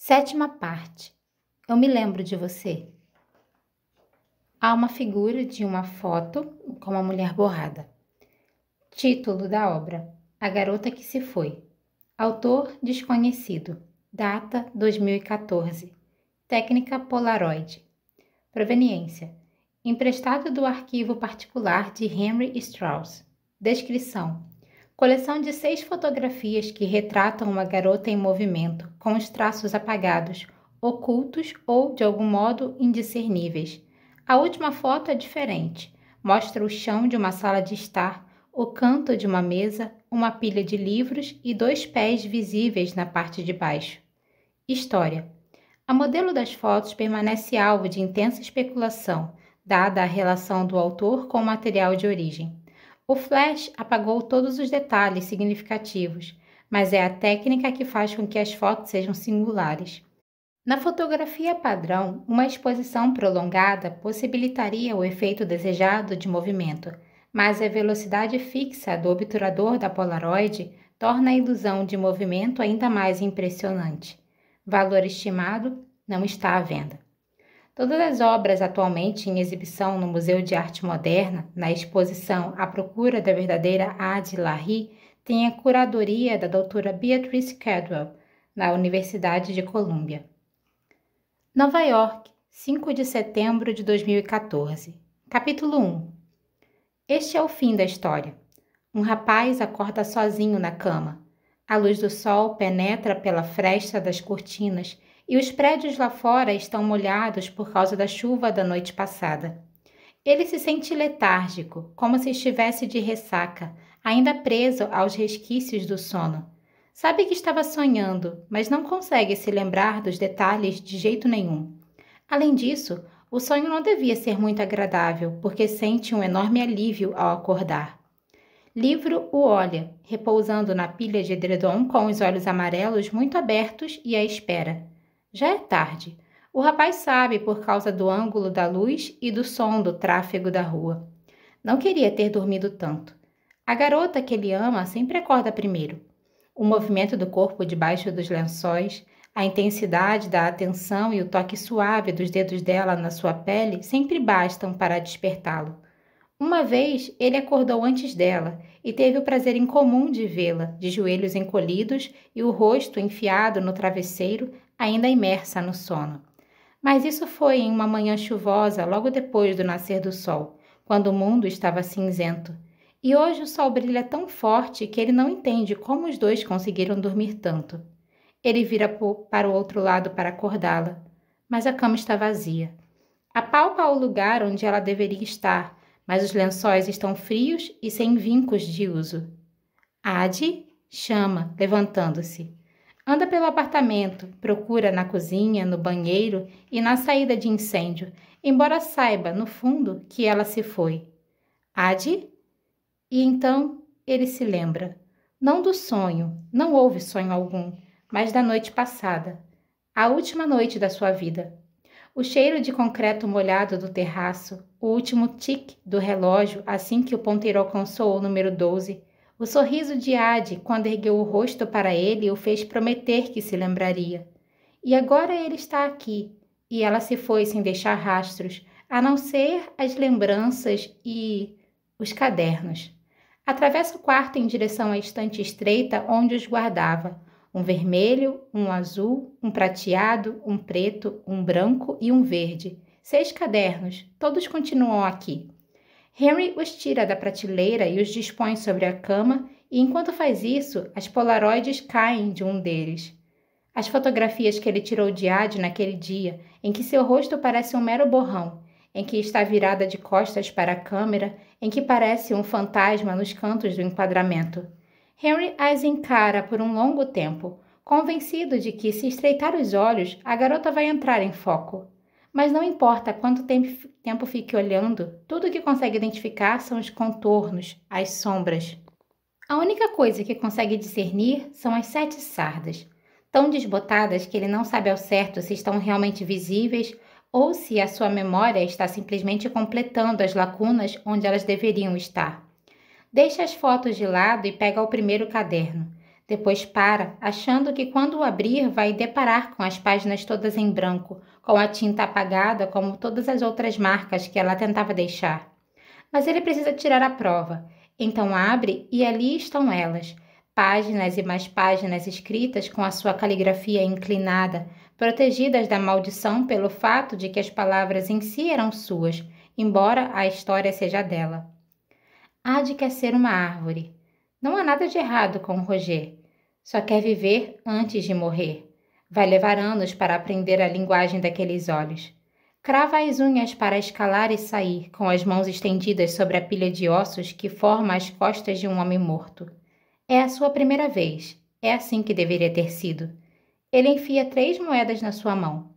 Sétima parte. Eu me lembro de você. Há uma figura de uma foto com uma mulher borrada. Título da obra: A Garota que se foi. Autor desconhecido. Data 2014. Técnica Polaroid. Proveniência: emprestado do arquivo particular de Henry Strauss. Descrição: coleção de 6 fotografias que retratam uma garota em movimento, com os traços apagados, ocultos ou, de algum modo, indiscerníveis. A última foto é diferente. Mostra o chão de uma sala de estar, o canto de uma mesa, uma pilha de livros e 2 pés visíveis na parte de baixo. História: a modelo das fotos permanece alvo de intensa especulação, dada a relação do autor com o material de origem. O flash apagou todos os detalhes significativos, mas é a técnica que faz com que as fotos sejam singulares. Na fotografia padrão, uma exposição prolongada possibilitaria o efeito desejado de movimento, mas a velocidade fixa do obturador da Polaroid torna a ilusão de movimento ainda mais impressionante. Valor estimado não está à venda. Todas as obras atualmente em exibição no Museu de Arte Moderna, na exposição À Procura da Verdadeira Ade Lahiri, têm a curadoria da doutora Beatrice Cadwell, na Universidade de Colômbia. Nova York, 5 de setembro de 2014. Capítulo 1. Este é o fim da história. Um rapaz acorda sozinho na cama. A luz do sol penetra pela fresta das cortinas e os prédios lá fora estão molhados por causa da chuva da noite passada. Ele se sente letárgico, como se estivesse de ressaca, ainda preso aos resquícios do sono. Sabe que estava sonhando, mas não consegue se lembrar dos detalhes de jeito nenhum. Além disso, o sonho não devia ser muito agradável, porque sente um enorme alívio ao acordar. Livro o olha, repousando na pilha de edredom com os olhos amarelos muito abertos e à espera. Já é tarde. O rapaz sabe por causa do ângulo da luz e do som do tráfego da rua. Não queria ter dormido tanto. A garota que ele ama sempre acorda primeiro. O movimento do corpo debaixo dos lençóis, a intensidade da atenção e o toque suave dos dedos dela na sua pele sempre bastam para despertá-lo. Uma vez, ele acordou antes dela e teve o prazer incomum de vê-la, de joelhos encolhidos e o rosto enfiado no travesseiro, ainda imersa no sono. Mas isso foi em uma manhã chuvosa logo depois do nascer do sol, quando o mundo estava cinzento. E hoje o sol brilha tão forte que ele não entende como os dois conseguiram dormir tanto. Ele vira para o outro lado para acordá-la, mas a cama está vazia. Apalpa o lugar onde ela deveria estar, mas os lençóis estão frios e sem vincos de uso. Ade chama, levantando-se. Anda pelo apartamento, procura na cozinha, no banheiro e na saída de incêndio, embora saiba, no fundo, que ela se foi. Ade? E então ele se lembra. Não do sonho, não houve sonho algum, mas da noite passada, a última noite da sua vida. O cheiro de concreto molhado do terraço, o último tique do relógio assim que o ponteiro alcançou o número 12, o sorriso de Ade quando ergueu o rosto para ele e o fez prometer que se lembraria. E agora ele está aqui, e ela se foi sem deixar rastros, a não ser as lembranças e os cadernos. Atravessa o quarto em direção à estante estreita onde os guardava. Um vermelho, um azul, um prateado, um preto, um branco e um verde. 6 cadernos, todos continuam aqui. Henry os tira da prateleira e os dispõe sobre a cama, e enquanto faz isso, as polaroides caem de um deles. As fotografias que ele tirou de Ade naquele dia, em que seu rosto parece um mero borrão, em que está virada de costas para a câmera, em que parece um fantasma nos cantos do enquadramento. Henry as encara por um longo tempo, convencido de que, se estreitar os olhos, a garota vai entrar em foco. Mas não importa quanto tempo fique olhando, tudo que consegue identificar são os contornos, as sombras. A única coisa que consegue discernir são as 7 sardas, tão desbotadas que ele não sabe ao certo se estão realmente visíveis ou se a sua memória está simplesmente completando as lacunas onde elas deveriam estar. Deixa as fotos de lado e pega o primeiro caderno. Depois para, achando que quando o abrir vai deparar com as páginas todas em branco, com a tinta apagada como todas as outras marcas que ela tentava deixar. Mas ele precisa tirar a prova. Então abre e ali estão elas, páginas e mais páginas escritas com a sua caligrafia inclinada, protegidas da maldição pelo fato de que as palavras em si eram suas, embora a história seja dela. Ad quer ser uma árvore. Não há nada de errado com Roger. Só quer viver antes de morrer. Vai levar anos para aprender a linguagem daqueles olhos. Crava as unhas para escalar e sair, com as mãos estendidas sobre a pilha de ossos que forma as costas de um homem morto. É a sua primeira vez. É assim que deveria ter sido. Ele enfia 3 moedas na sua mão.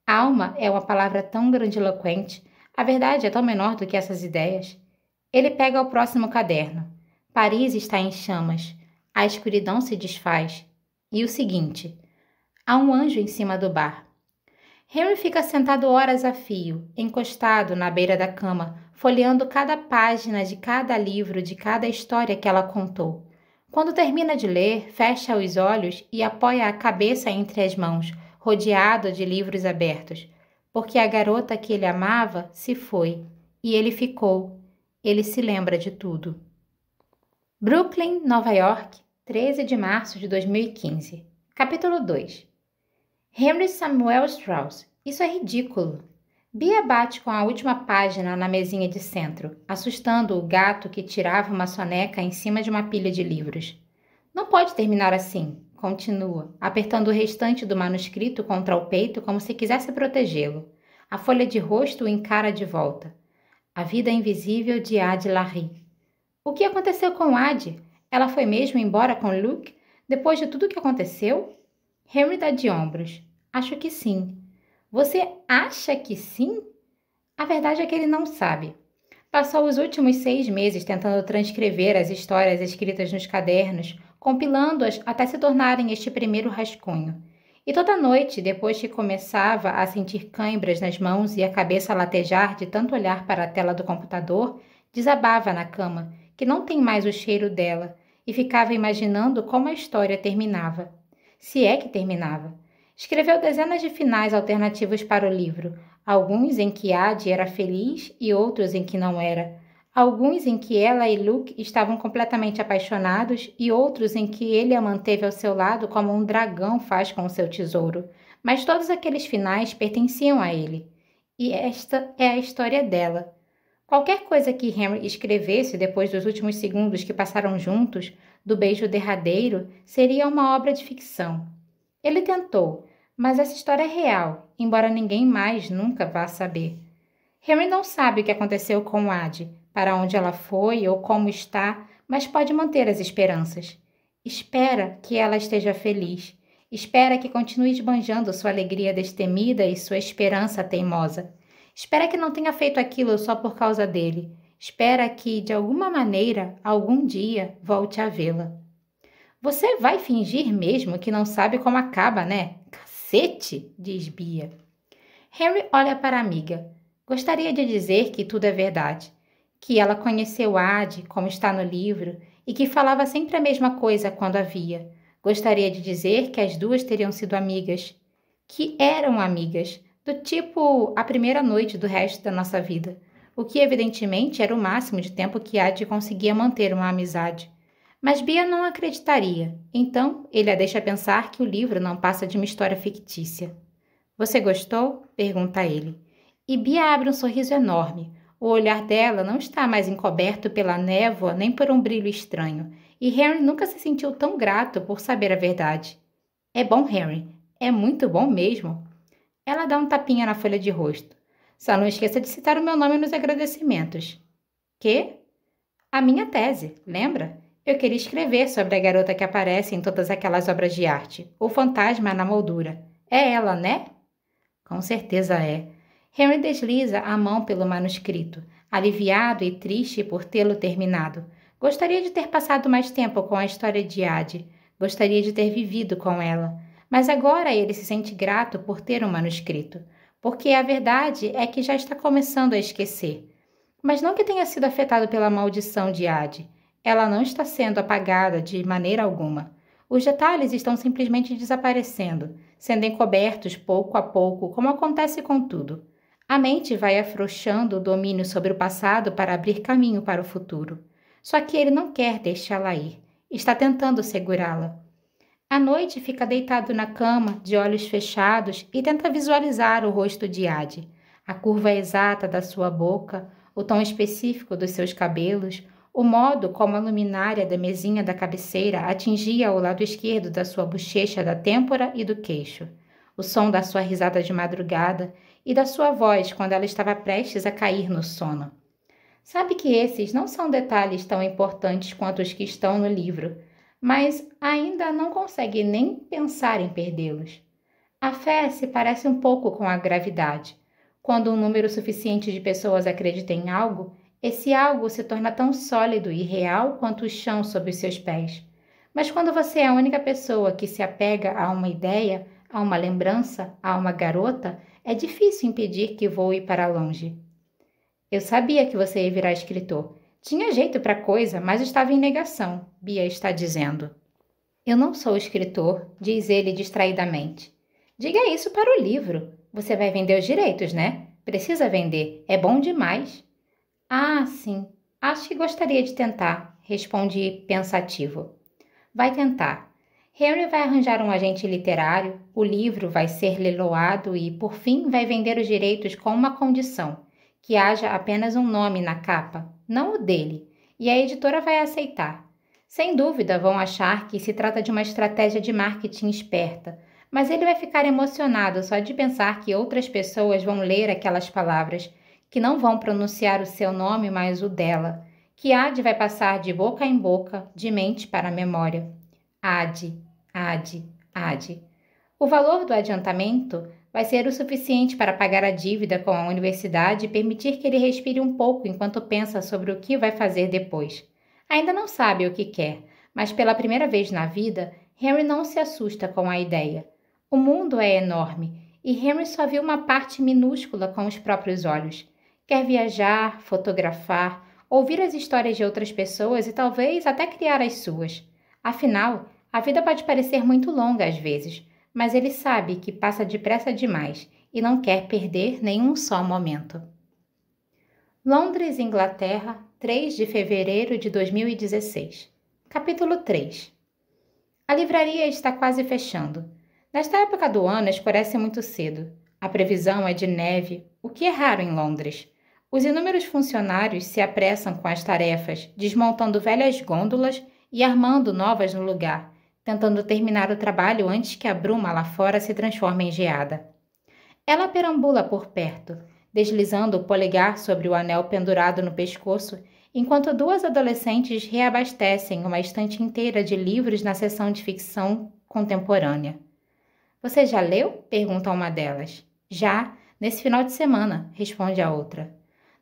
Alma é uma palavra tão grandiloquente. A verdade é tão menor do que essas ideias. Ele pega o próximo caderno. Paris está em chamas. A escuridão se desfaz. E o seguinte: há um anjo em cima do bar. Henry fica sentado horas a fio, encostado na beira da cama, folheando cada página de cada livro, de cada história que ela contou. Quando termina de ler, fecha os olhos e apoia a cabeça entre as mãos, rodeado de livros abertos. Porque a garota que ele amava se foi, e ele ficou. Ele se lembra de tudo. Brooklyn, Nova York, 13 de março de 2015. Capítulo 2. Henry Samuel Strauss. Isso é ridículo. Bia bate com a última página na mesinha de centro, assustando o gato que tirava uma soneca em cima de uma pilha de livros. Não pode terminar assim, continua, apertando o restante do manuscrito contra o peito como se quisesse protegê-lo. A folha de rosto o encara de volta. A vida invisível de Ad Larry. O que aconteceu com Ad? Ela foi mesmo embora com Luke, depois de tudo o que aconteceu? Henry dá de ombros. Acho que sim. Você acha que sim? A verdade é que ele não sabe. Passou os últimos 6 meses tentando transcrever as histórias escritas nos cadernos, compilando-as até se tornarem este primeiro rascunho. E toda noite, depois que começava a sentir cãibras nas mãos e a cabeça a latejar de tanto olhar para a tela do computador, desabava na cama, que não tem mais o cheiro dela, e ficava imaginando como a história terminava. Se é que terminava. Escreveu dezenas de finais alternativos para o livro, alguns em que Ad era feliz e outros em que não era, alguns em que ela e Luke estavam completamente apaixonados e outros em que ele a manteve ao seu lado como um dragão faz com o seu tesouro, mas todos aqueles finais pertenciam a ele. E esta é a história dela. Qualquer coisa que Henry escrevesse depois dos últimos segundos que passaram juntos, do beijo derradeiro, seria uma obra de ficção. Ele tentou, mas essa história é real, embora ninguém mais nunca vá saber. Henry não sabe o que aconteceu com Ad, para onde ela foi ou como está, mas pode manter as esperanças. Espera que ela esteja feliz. Espera que continue esbanjando sua alegria destemida e sua esperança teimosa. Espera que não tenha feito aquilo só por causa dele. Espera que, de alguma maneira, algum dia, volte a vê-la. Você vai fingir mesmo que não sabe como acaba, né? Cacete, diz Bia. Henry olha para a amiga. Gostaria de dizer que tudo é verdade. Que ela conheceu Ad, como está no livro, e que falava sempre a mesma coisa quando a via. Gostaria de dizer que as duas teriam sido amigas. Que eram amigas, do tipo a primeira noite do resto da nossa vida. O que evidentemente era o máximo de tempo que Ad conseguia manter uma amizade. Mas Bia não acreditaria, então ele a deixa pensar que o livro não passa de uma história fictícia. Você gostou? Pergunta ele. E Bia abre um sorriso enorme. O olhar dela não está mais encoberto pela névoa nem por um brilho estranho, e Henry nunca se sentiu tão grato por saber a verdade. É bom, Henry. É muito bom mesmo. Ela dá um tapinha na folha de rosto. Só não esqueça de citar o meu nome nos agradecimentos. Quê? A minha tese, lembra? Eu queria escrever sobre a garota que aparece em todas aquelas obras de arte, o fantasma na moldura. É ela, né? Com certeza é. Henry desliza a mão pelo manuscrito, aliviado e triste por tê-lo terminado. Gostaria de ter passado mais tempo com a história de Ad. Gostaria de ter vivido com ela. Mas agora ele se sente grato por ter um manuscrito, porque a verdade é que já está começando a esquecer. Mas não que tenha sido afetado pela maldição de Ad. Ela não está sendo apagada de maneira alguma. Os detalhes estão simplesmente desaparecendo, sendo encobertos pouco a pouco, como acontece com tudo. A mente vai afrouxando o domínio sobre o passado para abrir caminho para o futuro. Só que ele não quer deixá-la ir. Está tentando segurá-la. À noite fica deitado na cama, de olhos fechados, e tenta visualizar o rosto de Adi, a curva exata da sua boca, o tom específico dos seus cabelos, o modo como a luminária da mesinha da cabeceira atingia o lado esquerdo da sua bochecha, da têmpora e do queixo, o som da sua risada de madrugada e da sua voz quando ela estava prestes a cair no sono. Sabe que esses não são detalhes tão importantes quanto os que estão no livro, mas ainda não consegue nem pensar em perdê-los. A fé se parece um pouco com a gravidade. Quando um número suficiente de pessoas acredita em algo, esse algo se torna tão sólido e real quanto o chão sob os seus pés. Mas quando você é a única pessoa que se apega a uma ideia, a uma lembrança, a uma garota, é difícil impedir que voe para longe. Eu sabia que você ia virar escritor. Tinha jeito para coisa, mas estava em negação, Bia está dizendo. Eu não sou escritor, diz ele distraidamente. Diga isso para o livro. Você vai vender os direitos, né? Precisa vender. É bom demais. Ah, sim. Acho que gostaria de tentar, respondi pensativo. Vai tentar. Henry vai arranjar um agente literário, o livro vai ser leiloado e, por fim, vai vender os direitos com uma condição, que haja apenas um nome na capa, não o dele, e a editora vai aceitar. Sem dúvida vão achar que se trata de uma estratégia de marketing esperta, mas ele vai ficar emocionado só de pensar que outras pessoas vão ler aquelas palavras, que não vão pronunciar o seu nome, mas o dela, que Adi vai passar de boca em boca, de mente para a memória. Adi, Adi, Adi. O valor do adiantamento vai ser o suficiente para pagar a dívida com a universidade e permitir que ele respire um pouco enquanto pensa sobre o que vai fazer depois. Ainda não sabe o que quer, mas pela primeira vez na vida, Henry não se assusta com a ideia. O mundo é enorme e Henry só viu uma parte minúscula com os próprios olhos. Quer viajar, fotografar, ouvir as histórias de outras pessoas e talvez até criar as suas. Afinal, a vida pode parecer muito longa às vezes, mas ele sabe que passa depressa demais e não quer perder nenhum só momento. Londres, Inglaterra, 3 de fevereiro de 2016. Capítulo 3. A livraria está quase fechando. Nesta época do ano escurece muito cedo. A previsão é de neve, o que é raro em Londres. Os inúmeros funcionários se apressam com as tarefas, desmontando velhas gôndolas e armando novas no lugar, tentando terminar o trabalho antes que a bruma lá fora se transforme em geada. Ela perambula por perto, deslizando o polegar sobre o anel pendurado no pescoço, enquanto duas adolescentes reabastecem uma estante inteira de livros na seção de ficção contemporânea. Você já leu? Pergunta uma delas. Já, nesse final de semana, responde a outra.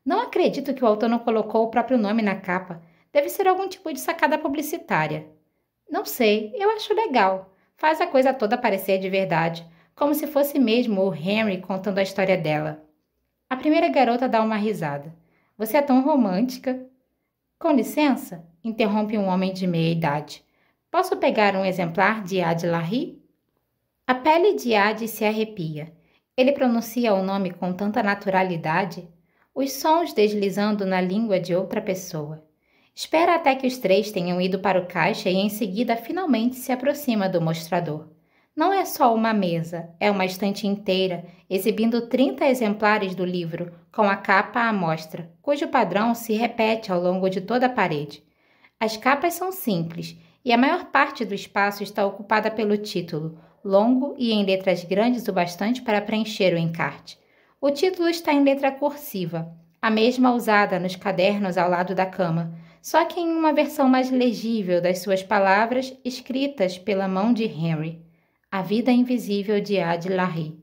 Não acredito que o autor não colocou o próprio nome na capa. Deve ser algum tipo de sacada publicitária. Não sei, eu acho legal. Faz a coisa toda parecer de verdade, como se fosse mesmo o Henry contando a história dela. A primeira garota dá uma risada. Você é tão romântica. Com licença, interrompe um homem de meia idade. Posso pegar um exemplar de Adi Lahiri? A pele de Adi se arrepia. Ele pronuncia o nome com tanta naturalidade, os sons deslizando na língua de outra pessoa. Espera até que os três tenham ido para o caixa e em seguida finalmente se aproxima do mostrador. Não é só uma mesa, é uma estante inteira, exibindo 30 exemplares do livro, com a capa à mostra, cujo padrão se repete ao longo de toda a parede. As capas são simples, e a maior parte do espaço está ocupada pelo título, longo e em letras grandes o bastante para preencher o encarte. O título está em letra cursiva, a mesma usada nos cadernos ao lado da cama, só que em uma versão mais legível das suas palavras escritas pela mão de Henry. A Vida Invisível de Adi Lahiri.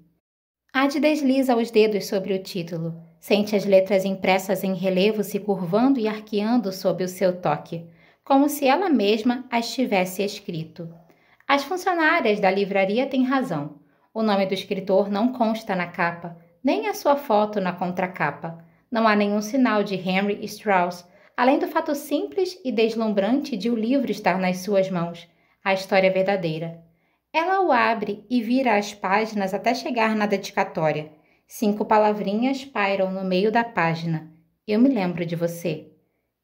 Adi desliza os dedos sobre o título, sente as letras impressas em relevo se curvando e arqueando sob o seu toque, como se ela mesma as tivesse escrito. As funcionárias da livraria têm razão. O nome do escritor não consta na capa, nem a sua foto na contracapa. Não há nenhum sinal de Henry Strauss, além do fato simples e deslumbrante de o livro estar nas suas mãos. a história verdadeira. Ela o abre e vira as páginas até chegar na dedicatória. 5 palavrinhas pairam no meio da página. Eu me lembro de você.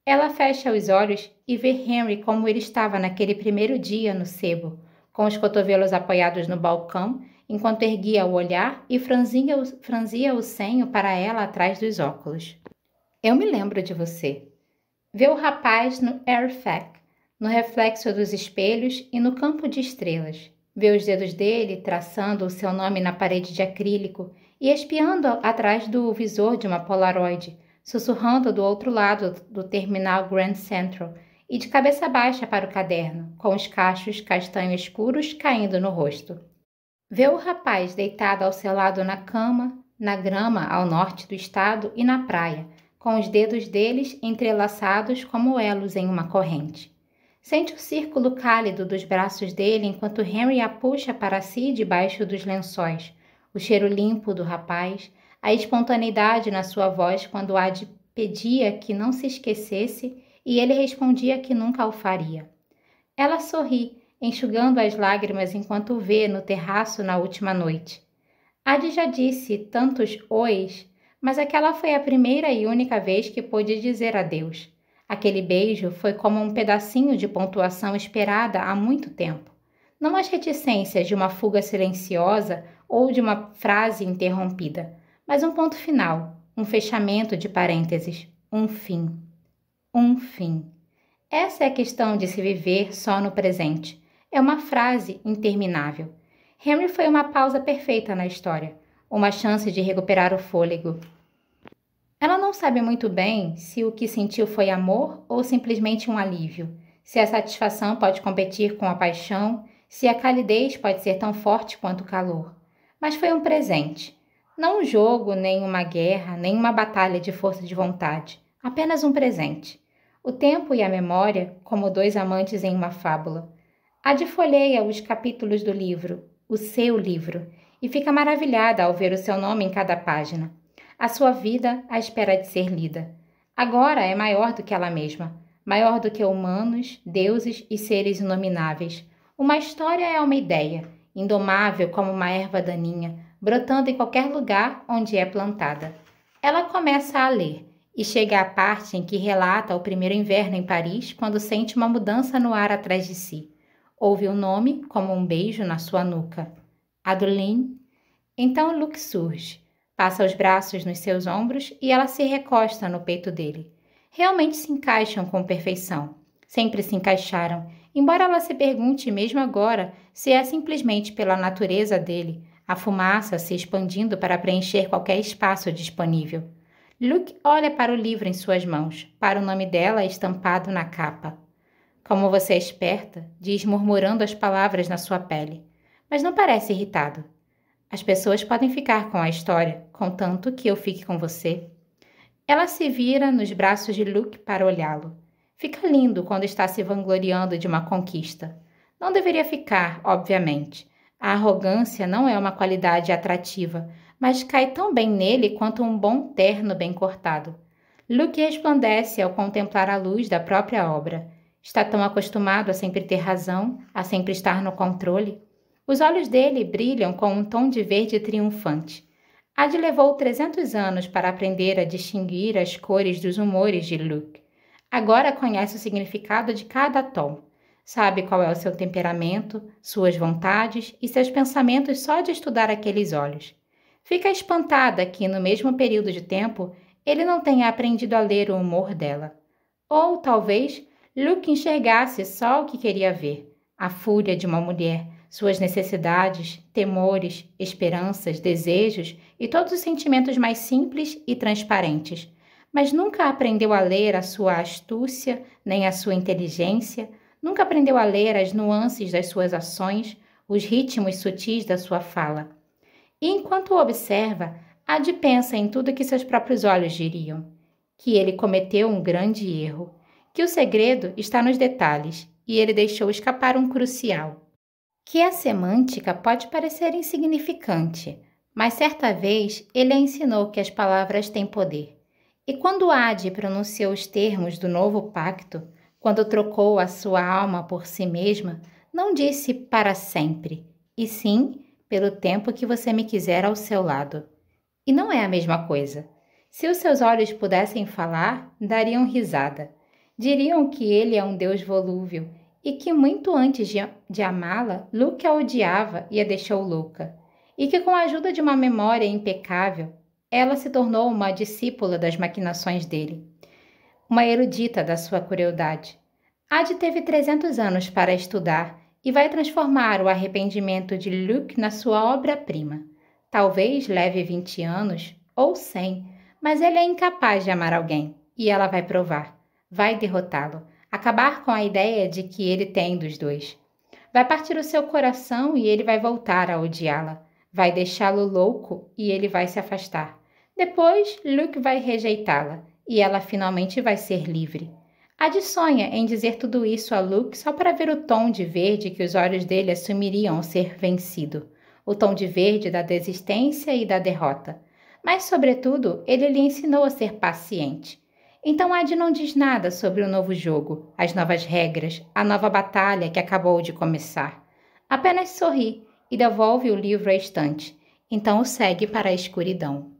Ela fecha os olhos e vê Henry como ele estava naquele primeiro dia no sebo, com os cotovelos apoiados no balcão, enquanto erguia o olhar e franzia o senho para ela atrás dos óculos. Eu me lembro de você. Vê o rapaz no Airfac, no reflexo dos espelhos e no campo de estrelas. Vê os dedos dele traçando o seu nome na parede de acrílico e espiando atrás do visor de uma Polaroid, sussurrando do outro lado do terminal Grand Central e de cabeça baixa para o caderno, com os cachos castanho escuros caindo no rosto. Vê o rapaz deitado ao seu lado na cama, na grama ao norte do estado e na praia, com os dedos deles entrelaçados como elos em uma corrente. Sente o círculo cálido dos braços dele enquanto Henry a puxa para si debaixo dos lençóis, o cheiro limpo do rapaz, a espontaneidade na sua voz quando Ad pedia que não se esquecesse e ele respondia que nunca o faria. Ela sorri, enxugando as lágrimas enquanto o vê no terraço na última noite. Ad já disse tantos ois, mas aquela foi a primeira e única vez que pôde dizer adeus. Aquele beijo foi como um pedacinho de pontuação esperada há muito tempo. Não as reticências de uma fuga silenciosa ou de uma frase interrompida, mas um ponto final, um fechamento de parênteses, um fim. Um fim. Essa é a questão de se viver só no presente. É uma frase interminável. Henry foi uma pausa perfeita na história, uma chance de recuperar o fôlego. Ela não sabe muito bem se o que sentiu foi amor ou simplesmente um alívio, se a satisfação pode competir com a paixão, se a calidez pode ser tão forte quanto o calor. Mas foi um presente. Não um jogo, nem uma guerra, nem uma batalha de força de vontade. Apenas um presente. O tempo e a memória, como 2 amantes em uma fábula. Ad folheia os capítulos do livro, o seu livro, e fica maravilhada ao ver o seu nome em cada página. A sua vida à espera de ser lida. Agora é maior do que ela mesma, maior do que humanos, deuses e seres inomináveis. Uma história é uma ideia, indomável como uma erva daninha, brotando em qualquer lugar onde é plantada. Ela começa a ler e chega à parte em que relata o primeiro inverno em Paris quando sente uma mudança no ar atrás de si. Ouve o nome como um beijo na sua nuca. Adeline. Então Luke surge. Passa os braços nos seus ombros e ela se recosta no peito dele. Realmente se encaixam com perfeição. Sempre se encaixaram, embora ela se pergunte mesmo agora se é simplesmente pela natureza dele, a fumaça se expandindo para preencher qualquer espaço disponível. Luke olha para o livro em suas mãos, para o nome dela estampado na capa. Como você é esperta, diz murmurando as palavras na sua pele, mas não parece irritado. As pessoas podem ficar com a história, contanto que eu fique com você. Ela se vira nos braços de Luke para olhá-lo. Fica lindo quando está se vangloriando de uma conquista. Não deveria ficar, obviamente. A arrogância não é uma qualidade atrativa, mas cai tão bem nele quanto um bom terno bem cortado. Luke resplandece ao contemplar a luz da própria obra. Está tão acostumado a sempre ter razão, a sempre estar no controle. Os olhos dele brilham com um tom de verde triunfante. Ad levou 300 anos para aprender a distinguir as cores dos humores de Luke. Agora conhece o significado de cada tom. Sabe qual é o seu temperamento, suas vontades e seus pensamentos só de estudar aqueles olhos. Fica espantada que, no mesmo período de tempo, ele não tenha aprendido a ler o humor dela. Ou, talvez, Luke enxergasse só o que queria ver, a fúria de uma mulher, suas necessidades, temores, esperanças, desejos e todos os sentimentos mais simples e transparentes, mas nunca aprendeu a ler a sua astúcia, nem a sua inteligência, nunca aprendeu a ler as nuances das suas ações, os ritmos sutis da sua fala. E enquanto o observa, Ad pensa em tudo que seus próprios olhos diriam, que ele cometeu um grande erro, que o segredo está nos detalhes e ele deixou escapar um crucial. Que a semântica pode parecer insignificante, mas certa vez ele a ensinou que as palavras têm poder. E quando Ad pronunciou os termos do novo pacto, quando trocou a sua alma por si mesma, não disse para sempre, e sim pelo tempo que você me quiser ao seu lado. E não é a mesma coisa. Se os seus olhos pudessem falar, dariam risada. Diriam que ele é um Deus volúvel e que muito antes de amá-la, Luke a odiava e a deixou louca. E que com a ajuda de uma memória impecável, ela se tornou uma discípula das maquinações dele, uma erudita da sua crueldade. Adi teve 300 anos para estudar e vai transformar o arrependimento de Luke na sua obra-prima. Talvez leve 20 anos ou 100, mas ele é incapaz de amar alguém e ela vai provar. Vai derrotá-lo, acabar com a ideia de que ele tem dos dois. Vai partir o seu coração e ele vai voltar a odiá-la. Vai deixá-lo louco e ele vai se afastar. Depois, Luke vai rejeitá-la e ela finalmente vai ser livre. Adi sonha em dizer tudo isso a Luke só para ver o tom de verde que os olhos dele assumiriam ao ser vencido. O tom de verde da desistência e da derrota. Mas, sobretudo, ele lhe ensinou a ser paciente. Então Adi não diz nada sobre o novo jogo, as novas regras, a nova batalha que acabou de começar. Apenas sorri e devolve o livro à estante. Então o segue para a escuridão.